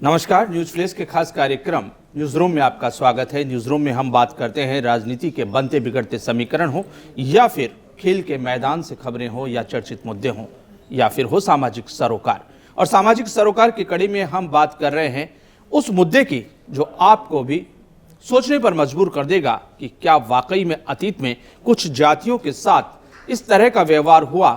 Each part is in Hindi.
नमस्कार, न्यूज फ्लैश के खास कार्यक्रम न्यूज रूम में आपका स्वागत है। न्यूज रूम में हम बात करते हैं राजनीति के बनते बिगड़ते समीकरण हो या फिर खेल के मैदान से खबरें हो या चर्चित मुद्दे हों या फिर हो सामाजिक सरोकार। और सामाजिक सरोकार की कड़ी में हम बात कर रहे हैं उस मुद्दे की जो आपको भी सोचने पर मजबूर कर देगा कि क्या वाकई में अतीत में कुछ जातियों के साथ इस तरह का व्यवहार हुआ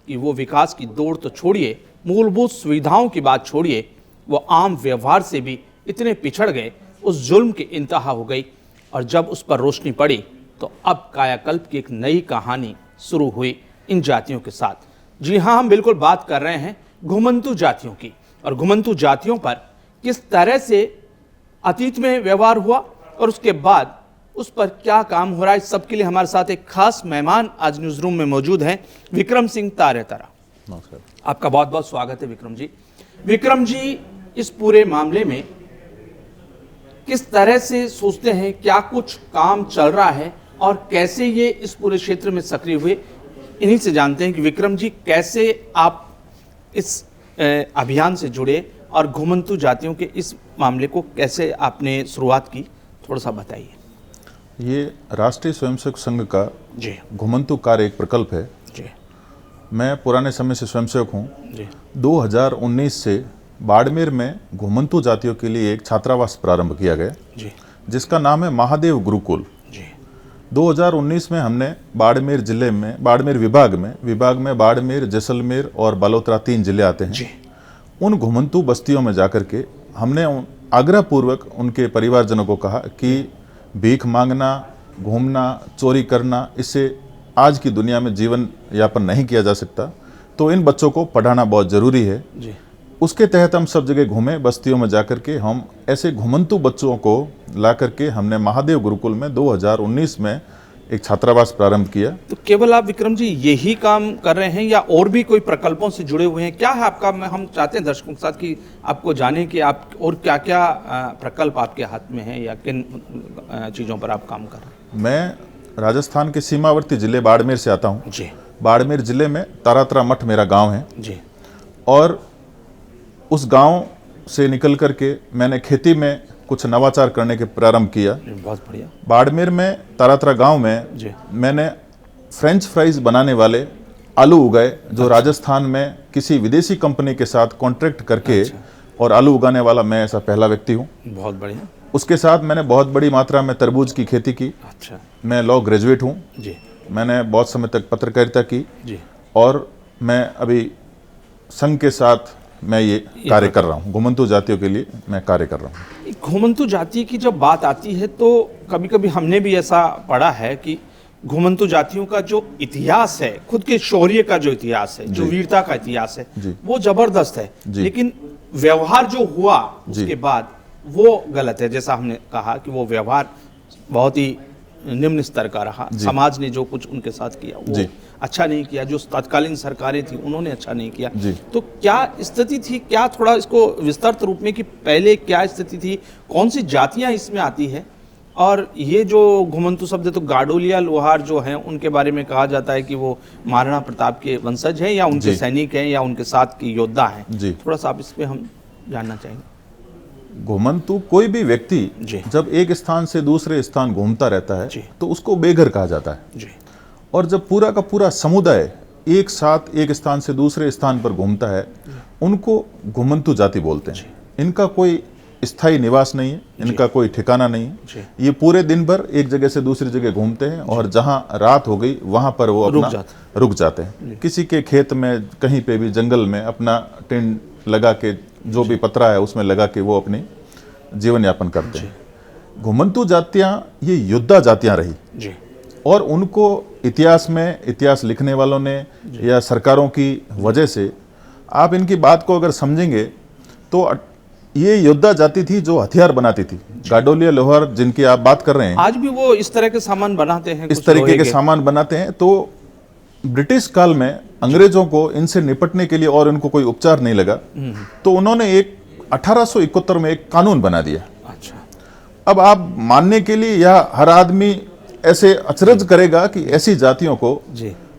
कि वो विकास की दौड़ तो छोड़िए, मूलभूत सुविधाओं की बात छोड़िए, वो आम व्यवहार से भी इतने पिछड़ गए, उस जुल्म की इंतहा हो गई। और जब उस पर रोशनी पड़ी तो अब कायाकल्प की एक नई कहानी शुरू हुई इन जातियों के साथ। जी हाँ, हम बिल्कुल बात कर रहे हैं घुमंतू जातियों की। और घुमंतू जातियों पर किस तरह से अतीत में व्यवहार हुआ और उसके बाद उस पर क्या काम हो रहा है, सबके लिए हमारे साथ एक खास मेहमान आज न्यूज रूम में मौजूद हैं, विक्रम सिंह तारेतरा। नमस्कार। आपका बहुत बहुत स्वागत है विक्रम जी। विक्रम जी, इस पूरे मामले में किस तरह से सोचते हैं, क्या कुछ काम चल रहा है और कैसे ये इस पूरे क्षेत्र में सक्रिय हुए, इन्हीं से जानते हैं कि विक्रम जी कैसे आप इस अभियान से जुड़े और घुमंतू जातियों के इस मामले को कैसे आपने शुरुआत की, थोड़ा सा बताइए। ये राष्ट्रीय स्वयंसेवक संघ का जी घुमंतू कार्य एक प्रकल्प है। जी मैं पुराने समय से स्वयंसेवक हूँ। जी 2019 से बाड़मेर में घुमंतू जातियों के लिए एक छात्रावास प्रारंभ किया गया, जी जिसका नाम है महादेव गुरुकुल। जी 2019 में हमने बाड़मेर जिले में, बाड़मेर विभाग में बाड़मेर, जैसलमेर और बालोतरा 3 जिले आते हैं। जी उन घुमंतू बस्तियों में जाकर के हमने आग्रहपूर्वक उनके परिवारजनों को कहा कि भीख मांगना, घूमना, चोरी करना, इससे आज की दुनिया में जीवन यापन नहीं किया जा सकता, तो इन बच्चों को पढ़ाना बहुत ज़रूरी है। जी उसके तहत हम सब जगह घूमे, बस्तियों में जाकर के हम ऐसे घुमंतू बच्चों को ला करके हमने महादेव गुरुकुल में 2019 में एक छात्रावास प्रारंभ किया। तो केवल आप विक्रम जी यही काम कर रहे हैं या और भी कोई प्रकल्पों से जुड़े हुए हैं? क्या है आपका, हम चाहते हैं दर्शकों के साथ कि आपको जाने कि आप और क्या क्या प्रकल्प आपके हाथ में है या किन चीज़ों पर आप काम कर रहे हैं? मैं राजस्थान के सीमावर्ती जिले बाड़मेर से आता हूँ। जी बाड़मेर जिले में तारातरा मठ मेरा गांव है जी। और उस गांव से निकल करके मैंने खेती में कुछ नवाचार करने के प्रारंभ किया। बहुत बढ़िया। बाड़मेर में तारातरा गांव में जी मैंने फ्रेंच फ्राइज बनाने वाले आलू उगाए, जो राजस्थान में किसी विदेशी कंपनी के साथ कॉन्ट्रैक्ट करके और आलू उगाने वाला मैं ऐसा पहला व्यक्ति हूँ। बहुत बढ़िया। उसके साथ मैंने बहुत बड़ी मात्रा में तरबूज की खेती की। अच्छा मैं लॉ ग्रेजुएट हूँ। जी मैंने बहुत समय तक पत्रकारिता की जी। और मैं अभी संघ के साथ मैं ये कार्य कर रहा हूँ। घुमंतू जातियों के लिए मैं कार्य कर रहा हूँ। घुमंतू जाति की जब बात आती है तो कभी कभी हमने भी ऐसा पढ़ा है कि घुमंतू जातियों का जो इतिहास है, खुद के शौर्य का जो इतिहास है, जो वीरता का इतिहास है, वो जबरदस्त है, लेकिन व्यवहार जो हुआ उसके बाद वो गलत है। जैसा हमने कहा कि वो व्यवहार बहुत ही निम्न स्तर का रहा। समाज ने जो कुछ उनके साथ किया वो अच्छा नहीं किया, जो तत्कालीन सरकारें थी उन्होंने अच्छा नहीं किया। तो क्या स्थिति थी, क्या थोड़ा इसको विस्तृत रूप में कि पहले क्या स्थिति थी, कौन सी जातियां इसमें आती है? और ये जो घुमंतू शब्द तो गाडोलिया लोहार जो हैं उनके बारे में कहा जाता है कि वो महाराणा प्रताप के वंशज हैं या उनके सैनिक हैं या उनके साथ की योद्धा हैं। थोड़ा सा आप इस पे हम जानना चाहेंगे। घुमंतू कोई भी व्यक्ति जब एक स्थान से दूसरे स्थान घूमता रहता है तो उसको बेघर कहा जाता है जी। और जब पूरा का पूरा समुदाय एक साथ एक स्थान से दूसरे स्थान पर घूमता है, उनको घुमंतू जाति बोलते हैं। इनका कोई स्थायी निवास नहीं है, इनका कोई ठिकाना नहीं है। ये पूरे दिन भर एक जगह से दूसरी जगह घूमते हैं और जहां रात हो गई वहां पर वो अपना रुक जाते हैं। किसी के खेत में, कहीं पे भी जंगल में अपना टेंट लगा के, जो भी पतरा है उसमें लगा के वो अपनी जीवन यापन करते हैं। घुमंतू जातियां ये योद्धा जातियां रही जी। और उनको इतिहास लिखने वालों ने या सरकारों की वजह से आप इनकी बात को अगर समझेंगे तो ये योद्धा जाति थी जो हथियार बनाती थी। गाडोलिया लोहार जिनकी आप बात कर रहे हैं, आज भी वो इस तरह के सामान बनाते हैं, इस तरीके के सामान बनाते हैं। तो ब्रिटिश काल में अंग्रेजों को इनसे निपटने के लिए और इनको कोई उपचार नहीं लगा, तो उन्होंने एक 1871 में एक कानून बना दिया। अच्छा। अब आप मानने के लिए या हर आदमी ऐसे अचरज करेगा कि ऐसी जातियों को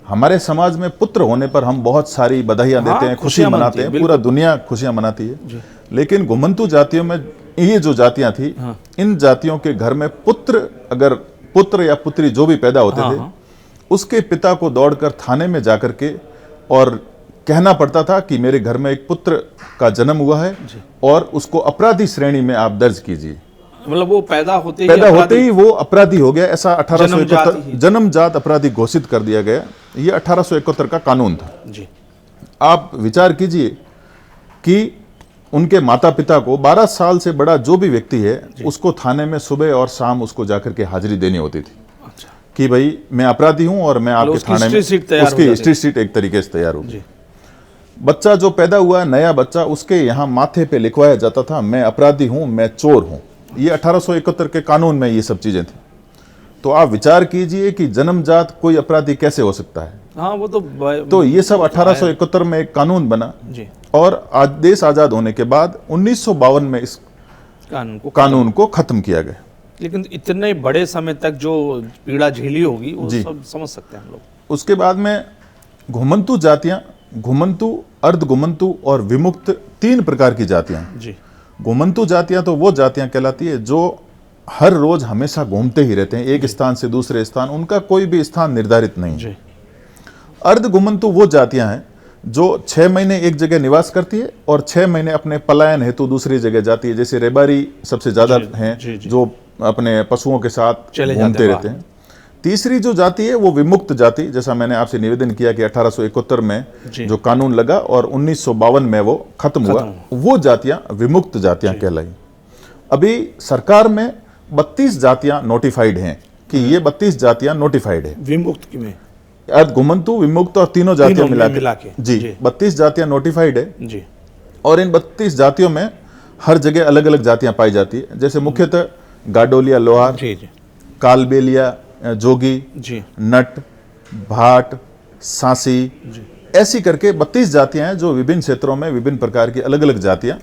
हमारे समाज में पुत्र होने पर हम बहुत सारी बधाइयां देते हैं, खुशी खुशियां मनाते हैं, पूरा दुनिया खुशियां मनाती है। लेकिन घुमंतू जातियों में ये जो जातियां थी, इन जातियों के घर में पुत्र या पुत्री जो भी पैदा होते थे, उसके पिता को दौड़कर थाने में जाकर के और कहना पड़ता था कि मेरे घर में एक पुत्र का जन्म हुआ है और उसको अपराधी श्रेणी में आप दर्ज कीजिए। मतलब वो पैदा होते ही वो अपराधी हो गया, ऐसा 1871 जन्मजात अपराधी घोषित कर दिया गया। ये 1871 का कानून था जी। आप विचार कीजिए कि उनके माता पिता को 12 साल से बड़ा जो भी व्यक्ति है उसको थाने में सुबह और शाम उसको जाकर के हाजिरी देनी होती थी। अच्छा। कि भाई मैं अपराधी हूं और मैं आपके थाने में, उसकी हिस्ट्री शीट एक तरीके से तैयार होगी। बच्चा जो पैदा हुआ नया बच्चा, उसके यहाँ माथे पे लिखवाया जाता था मैं अपराधी हूं, मैं चोर हूं। ये 1871 के कानून में ये सब चीजें थी। तो आप विचार कीजिए कि जन्मजात कोई अपराधी कैसे हो सकता है। हाँ, वो तो ये सब 1871 में एक कानून बना जी। और आज देश आजाद होने के बाद 1952 में इस कानून को खत्म किया गया। लेकिन इतने बड़े समय तक जो पीड़ा झेली होगी वो सब समझ सकते हैं हम लोग। उसके बाद में घुमंतू जातियां, घुमंतू, अर्ध घुमंतू और विमुक्त 3 प्रकार की जातियां जी। घुमंतू जातियां तो वो जातियां कहलाती है जो हर रोज हमेशा घूमते ही रहते हैं, एक स्थान से दूसरे स्थान, उनका कोई भी स्थान निर्धारित नहीं है। अर्ध घुमंतू वो जातियां हैं जो 6 महीने एक जगह निवास करती है और 6 महीने अपने पलायन हेतु दूसरी जगह जाती है। जैसे रेबारी सबसे ज्यादा हैं जो अपने पशुओं के साथ घूमते रहते हैं। तीसरी जो जाति है वो विमुक्त जाति, जैसा मैंने आपसे निवेदन किया कि 1871 में जो कानून लगा और 1952 में वो खत्म हुआ, वो जातियां विमुक्त जातियां कहलाई। अभी सरकार में 32 जातियां नोटिफाइड हैं कि ये 32 जातियां नोटिफाइड है। विमुक्त में अर्ध घुमंतू, विमुक्त और तीनों जातियां मिला के जी 32 जातियां नोटिफाइड है जी। और इन 32 जातियों में हर जगह अलग अलग जातियां पाई जाती है। जैसे मुख्यतः गाडोलिया लोहार, कालबेलिया जोगी, नट, भाट, सांसी, ऐसी करके 32 जातियां हैं जो विभिन्न क्षेत्रों में विभिन्न प्रकार की अलग अलग जातियां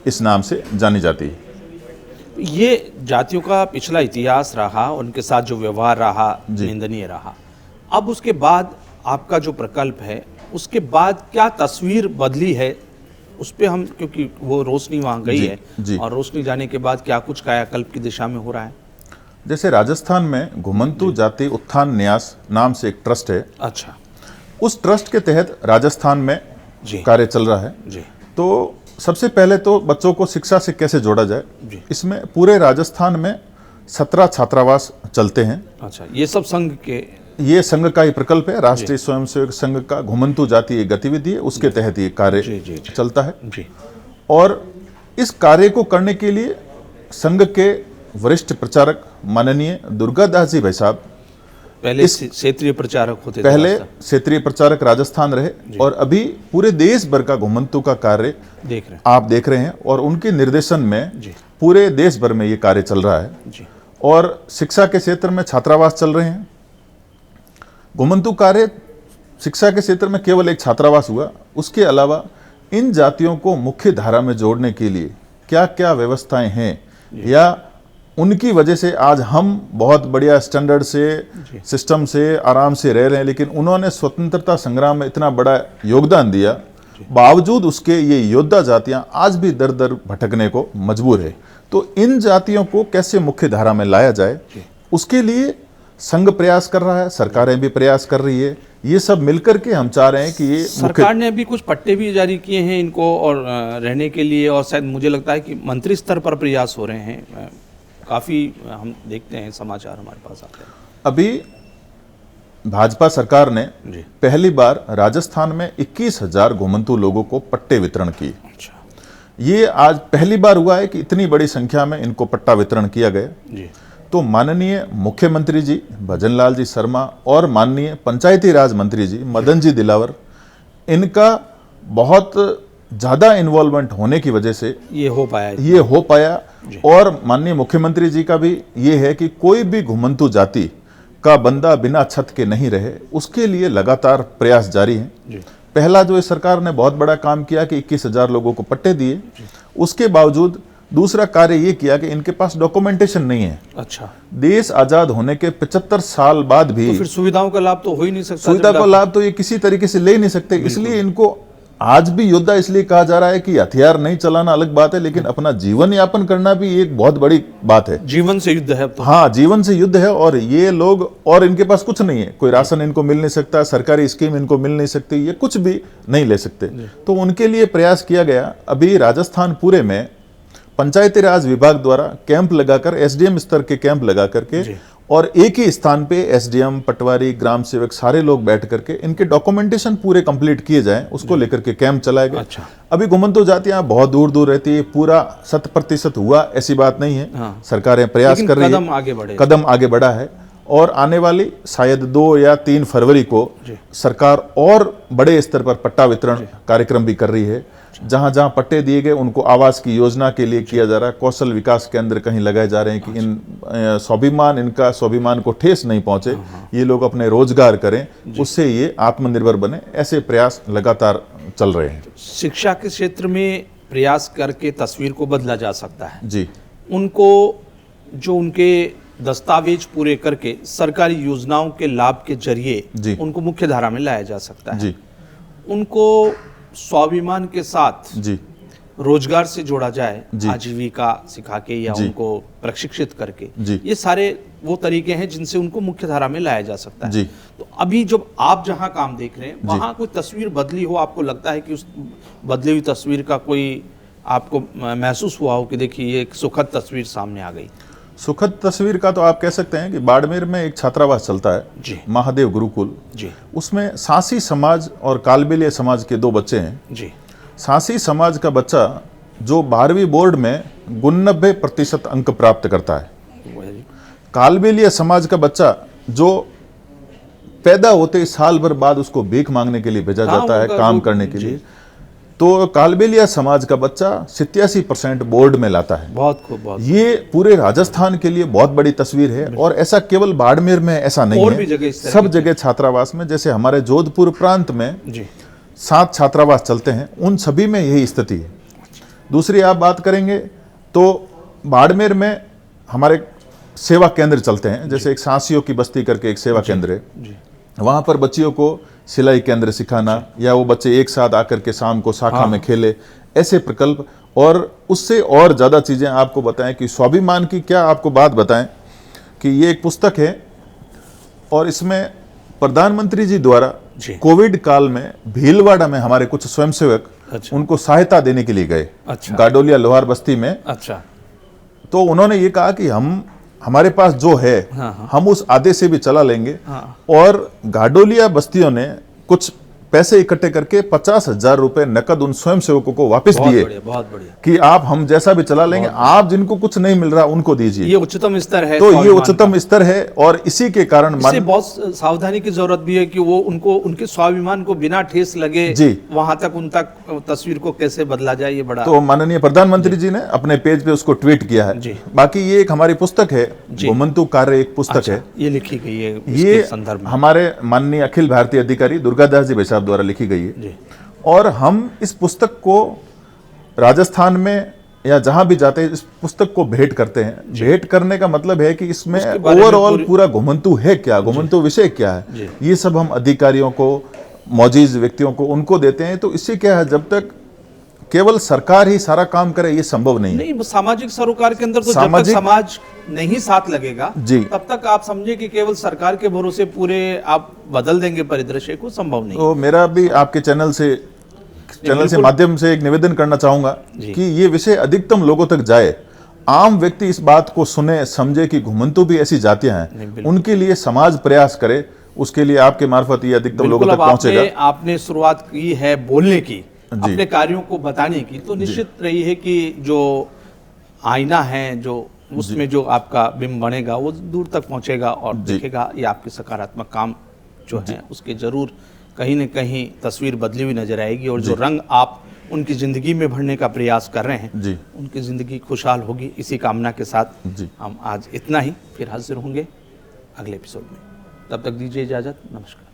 इस नाम से जानी जाती है। ये जातियों का पिछला इतिहास रहा, उनके साथ जो व्यवहार रहा निंदनीय रहा। अब उसके बाद आपका जो प्रकल्प है, उसके बाद क्या तस्वीर बदली है उस पे हम, क्योंकि वो रोशनी वहाँ गई है और रोशनी जाने के बाद क्या कुछ कायाकल्प की दिशा में हो रहा है? जैसे राजस्थान में घुमंतू जाति उत्थान न्यास नाम से एक ट्रस्ट है। अच्छा। उस ट्रस्ट के तहत राजस्थान में कार्य चल रहा है जी। तो सबसे पहले तो बच्चों को शिक्षा से कैसे जोड़ा जाए, इसमें पूरे राजस्थान में 17 छात्रावास चलते हैं। अच्छा, ये सब संघ के, ये संघ का ही प्रकल्प है, राष्ट्रीय स्वयंसेवक संघ का घुमंतू जाति एक गतिविधि है, उसके तहत ये कार्य चलता है जी। और इस कार्य को करने के लिए संघ के वरिष्ठ प्रचारक माननीय दुर्गादास जी भाई साहब, पहले क्षेत्रीय प्रचारक होते थे, पहले क्षेत्रीय प्रचारक राजस्थान रहे और अभी पूरे देश भर का घुमंतू का कार्य आप देख रहे हैं और उनके निर्देशन में पूरे देश भर में ये कार्य चल रहा है। और शिक्षा के क्षेत्र में छात्रावास चल रहे हैं। घुमंतू कार्य शिक्षा के क्षेत्र में केवल एक छात्रावास हुआ, उसके अलावा इन जातियों को मुख्य धारा में जोड़ने के लिए क्या क्या व्यवस्थाएं हैं या उनकी वजह से आज हम बहुत बढ़िया स्टैंडर्ड से सिस्टम से आराम से रह रहे हैं, लेकिन उन्होंने स्वतंत्रता संग्राम में इतना बड़ा योगदान दिया, बावजूद उसके ये योद्धा जातियां आज भी दर दर भटकने को मजबूर है। तो इन जातियों को कैसे मुख्य धारा में लाया जाए, उसके लिए संघ प्रयास कर रहा है, सरकारें भी प्रयास कर रही है। ये सब मिलकर के हम चाह रहे हैं कि ये सरकार ने अभी कुछ पट्टे भी जारी किए हैं इनको और रहने के लिए, और शायद मुझे लगता है कि मंत्री स्तर पर प्रयास हो रहे हैं। काफी हम देखते हैं समाचार हमारे पास आते हैं। अभी भाजपा सरकार ने पहली बार राजस्थान में 21,000 घुमंतू लोगों को पट्टे वितरण किए। अच्छा। ये आज पहली बार हुआ है कि इतनी बड़ी संख्या में इनको पट्टा वितरण किया गया। तो माननीय मुख्यमंत्री जी भजनलाल जी शर्मा और माननीय पंचायती राज मंत्री जी मदन जी दिलावर, इनका बहुत ज्यादा इन्वॉल्वमेंट होने की वजह से ये हो पाया। और माननीय मुख्यमंत्री जी का भी ये है कि कोई भी घुमंतू जाति का बंदा बिना छत के नहीं रहे, उसके लिए लगातार प्रयास जारी हैं। पहला जो इस सरकार ने बहुत बड़ा काम किया कि 21,000 लोगों को पट्टे दिए, उसके बावजूद दूसरा कार्य ये किया कि इनके पास डॉक्यूमेंटेशन नहीं है। अच्छा, देश आजाद होने के 75 साल बाद भी तो फिर सुविधाओं का लाभ तो हो ही नहीं सकता। सुविधा का लाभ तो ये किसी तरीके से ले नहीं सकते, इसलिए इनको आज भी योद्धा इसलिए कहा जा रहा है कि हथियार नहीं चलाना अलग बात है, लेकिन अपना जीवन यापन करना भी एक बहुत बड़ी बात है। जीवन से युद्ध है अब तो। हाँ, जीवन से युद्ध है। और ये लोग, और इनके पास कुछ नहीं है, कोई राशन इनको मिल नहीं सकता, सरकारी स्कीम इनको मिल नहीं सकती, ये कुछ भी नहीं ले सकते। तो उनके लिए प्रयास किया गया। अभी राजस्थान पूरे में पंचायती राज विभाग द्वारा कैंप लगाकर, एसडीएम स्तर के कैंप लगा करके, और एक ही स्थान पे एसडीएम, पटवारी, ग्राम सेवक सारे लोग बैठ करके इनके डॉक्यूमेंटेशन पूरे कंप्लीट किए जाएं, उसको लेकर के कैंप चलाए गए। अच्छा। अभी घुमंतु जातियां बहुत दूर दूर रहती है, पूरा 100% हुआ ऐसी बात नहीं है। हाँ। सरकारें प्रयास कर रही है, कदम आगे बढ़ा है, और आने वाली शायद 2 या 3 फरवरी को सरकार और बड़े स्तर पर पट्टा वितरण कार्यक्रम भी कर रही है। जहां जहां पट्टे दिए गए उनको आवास की योजना के लिए किया जा रहा है, कौशल विकास केंद्र कहीं लगाए जा रहे हैं कि इनका स्वाभिमान को ठेस नहीं पहुंचे, ये लोग अपने रोजगार करें, उससे ये आत्मनिर्भर बने। ऐसे प्रयास लगातार चल रहे हैं। शिक्षा के क्षेत्र में प्रयास करके तस्वीर को बदला जा सकता है जी। उनको जो उनके दस्तावेज पूरे करके सरकारी योजनाओं के लाभ के जरिए उनको मुख्य धारा में लाया जा सकता है। जी। उनको स्वाभिमान के साथ जी रोजगार से जोड़ा जाए, आजीविका सिखा के या उनको प्रशिक्षित करके, ये सारे वो तरीके हैं जिनसे उनको मुख्य धारा में लाया जा सकता है। तो अभी जब आप जहां काम देख रहे हैं वहां कोई तस्वीर बदली हो, आपको लगता है कि उस बदली हुई तस्वीर का कोई आपको महसूस हुआ हो कि देखिए ये एक सुखद तस्वीर सामने आ गई? सुखद तस्वीर का तो आप कह सकते हैं कि बाड़मेर में एक छात्रावास चलता है, महादेव गुरुकुल जी। उसमें सांसी समाज और कालबेलिया समाज के 2 बच्चे हैं जी। सांसी समाज का बच्चा जो 12वीं बोर्ड में 89% अंक प्राप्त करता है, कालबेलिया समाज का बच्चा जो पैदा होते साल भर बाद उसको भीख मांगने के लिए भेजा जाता है, काम करने के लिए, तो कालबेलिया समाज का बच्चा 87% बोर्ड में लाता है। बहुत खूब, बहुत। ये पूरे राजस्थान के लिए बहुत बड़ी तस्वीर है, और ऐसा केवल बाड़मेर में ऐसा नहीं और है, भी जगह सब जगह छात्रावास में, जैसे हमारे जोधपुर प्रांत में 7 छात्रावास चलते हैं, उन सभी में यही स्थिति है। दूसरी आप बात करेंगे तो बाड़मेर में हमारे सेवा केंद्र चलते हैं, जैसे एक सांसियों की बस्ती करके एक सेवा केंद्र है, वहां पर बच्चियों को सिलाई केंद्र सिखाना, या वो बच्चे एक साथ आकर के शाम को शाखा में खेले, ऐसे प्रकल्प। और उससे और ज़्यादा चीज़ें आपको बताएं कि स्वाभिमान की क्या आपको बात बताएं कि ये एक पुस्तक है, और इसमें प्रधानमंत्री जी द्वारा कोविड काल में भीलवाड़ा में हमारे कुछ स्वयंसेवक उनको सहायता देने के लिए गए, गाडोलिया लोहार बस्ती में। तो उन्होंने ये कहा कि हमारे पास जो है हम उस आधे से भी चला लेंगे, और गाडोलिया बस्तियों ने कुछ पैसे इकट्ठे करके 50,000 रुपए नकद उन स्वयंसेवकों को वापस दिए। बहुत बढ़िया। कि आप हम जैसा भी चला लेंगे, आप जिनको कुछ नहीं मिल रहा उनको दीजिए। ये उच्चतम स्तर है। तो ये उच्चतम स्तर है, और इसी के कारण बहुत सावधानी की जरूरत भी है कि वो उनके स्वाभिमान को बिना ठेस लगे वहां तक उन तक तस्वीर को कैसे बदला जाए, ये बड़ा। तो माननीय प्रधानमंत्री जी ने अपने पेज पे उसको ट्वीट किया है। बाकी ये एक हमारी पुस्तक है, घुमंतु कार्य एक पुस्तक है, ये लिखी गई है, ये हमारे माननीय अखिल भारतीय अधिकारी दुर्गादास जी भाई द्वारा लिखी गई है। और हम इस पुस्तक को राजस्थान में या जहां भी जाते हैं इस पुस्तक को भेंट करते हैं। भेंट करने का मतलब है कि इसमें ओवरऑल पूरा घुमंतु है क्या, घुमंतु विषय क्या है, ये सब हम अधिकारियों को, मौजूद व्यक्तियों को, उनको देते हैं। तो इससे क्या है, जब तक केवल सरकार ही सारा काम करे ये संभव नहीं है। सामाजिक सरोकार के अंदर तो जब तक समाज नहीं साथ लगेगा तब तक आप समझे कि केवल सरकार के भरोसे पूरे आप बदल देंगे परिदृश्य को, संभव नहीं। तो मेरा भी आपके चैनल से माध्यम से एक निवेदन करना चाहूंगा कि ये विषय अधिकतम लोगों तक जाए, आम व्यक्ति इस बात को सुने, समझे कि घुमंतु भी ऐसी जातियां हैं, उनके लिए समाज प्रयास करे, उसके लिए आपके मार्फत ये अधिकतम लोगों तक पहुंचेगा। आपने शुरुआत की है बोलने की, अपने कार्यों को बताने की, तो निश्चित रही है कि जो आईना है, जो उसमें जो आपका बिंब बनेगा वो दूर तक पहुंचेगा, और देखेगा ये आपके सकारात्मक काम जो है उसके जरूर कहीं न कहीं तस्वीर बदली हुई नजर आएगी, और जो रंग आप उनकी जिंदगी में भरने का प्रयास कर रहे हैं उनकी जिंदगी खुशहाल होगी। इसी कामना के साथ हम आज इतना ही, फिर हाजिर होंगे अगले एपिसोड में। तब तक दीजिए इजाजत, नमस्कार।